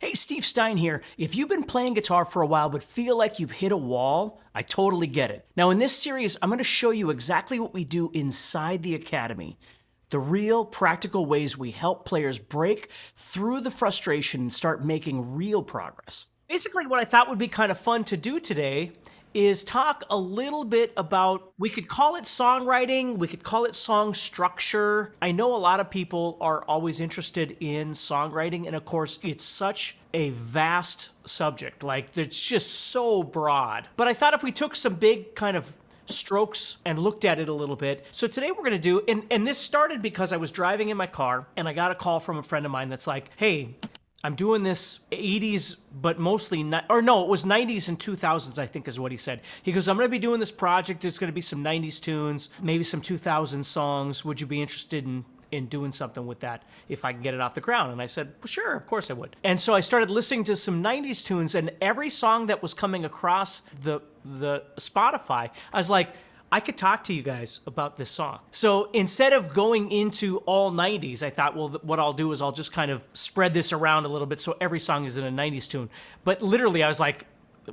Hey, Steve Stine here. If you've been playing guitar for a while but feel like you've hit a wall, I totally get it. Now in this series, I'm going to show you exactly what we do inside the Academy. The real practical ways we help players break through the frustration and start making real progress. Basically, what I thought would be kind of fun to do today is talk a little bit about, we could call it songwriting, we could call it song structure. I know a lot of people are always interested in songwriting, and of course, it's such a vast subject. Like, it's just so broad. But I thought if we took some big kind of strokes and looked at it a little bit. So today we're gonna do, and this started because I was driving in my car and I got a call from a friend of mine that's like, hey, I'm doing this 80s, but mostly, or no, it was 90s and 2000s, I think is what he said. He goes, I'm going to be doing this project. It's going to be some 90s tunes, maybe some 2000 songs. Would you be interested in doing something with that if I can get it off the ground? And I said, well, sure, of course I would. And so I started listening to some 90s tunes, and every song that was coming across the Spotify, I was like, I could talk to you guys about this song. So instead of going into all 90s, I thought, well, what I'll do is I'll just kind of spread this around a little bit so every song is in a 90s tune. But literally, I was like,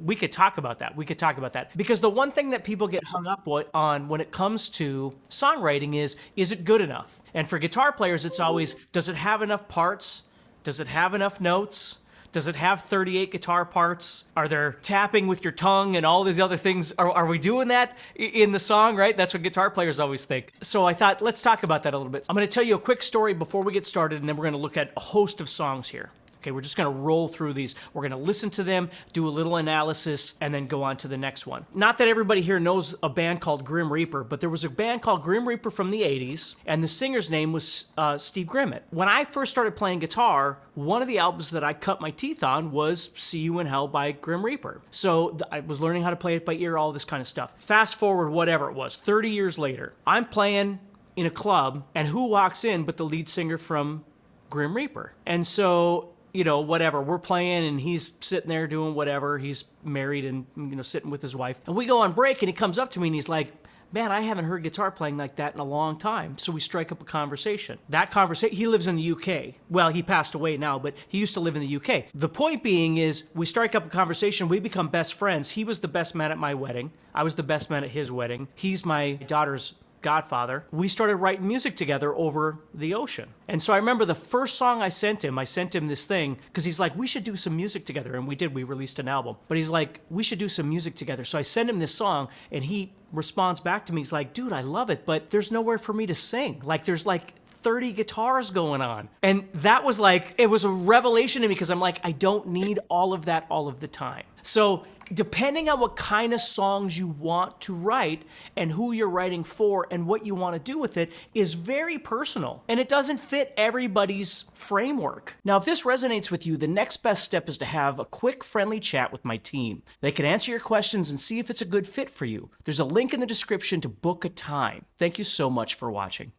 we could talk about that. We could talk about that. Because the one thing that people get hung up on when it comes to songwriting is it good enough? And for guitar players, it's always, does it have enough parts? Does it have enough notes? Does it have 38 guitar parts? Are there tapping with your tongue and all these other things? Are we doing that in the song, right? That's what guitar players always think. So I thought, let's talk about that a little bit. I'm gonna tell you a quick story before we get started, and then we're gonna look at a host of songs here. Okay, we're just gonna roll through these. We're gonna listen to them, do a little analysis, and then go on to the next one. Not that everybody here knows a band called Grim Reaper, but there was a band called Grim Reaper from the 80s, and the singer's name was Steve Grimmett. When I first started playing guitar, one of the albums that I cut my teeth on was See You in Hell by Grim Reaper. So I was learning how to play it by ear, all this kind of stuff. Fast forward, whatever it was, 30 years later, I'm playing in a club, and who walks in but the lead singer from Grim Reaper? And so, you know, whatever, we're playing and he's sitting there doing whatever. He's married and, you know, sitting with his wife. And we go on break and he comes up to me and he's like, man, I haven't heard guitar playing like that in a long time. So we strike up a conversation. That conversation, he lives in the UK. Well, he passed away now, but he used to live in the UK. The point being is we strike up a conversation, we become best friends. He was the best man at my wedding. I was the best man at his wedding. He's my daughter's godfather. We started writing music together over the ocean. And so I remember the first song I sent him this thing, because he's like, we should do some music together. And we did, we released an album. But he's like, we should do some music together. So I send him this song and he responds back to me. He's like, dude, I love it, but there's nowhere for me to sing. Like, there's like 30 guitars going on. And that was like, it was a revelation to me because I'm like, I don't need all of that all of the time. So depending on what kind of songs you want to write and who you're writing for and what you want to do with it is very personal, and it doesn't fit everybody's framework. Now, if this resonates with you, the next best step is to have a quick, friendly chat with my team. They can answer your questions and see if it's a good fit for you. There's a link in the description to book a time. Thank you so much for watching.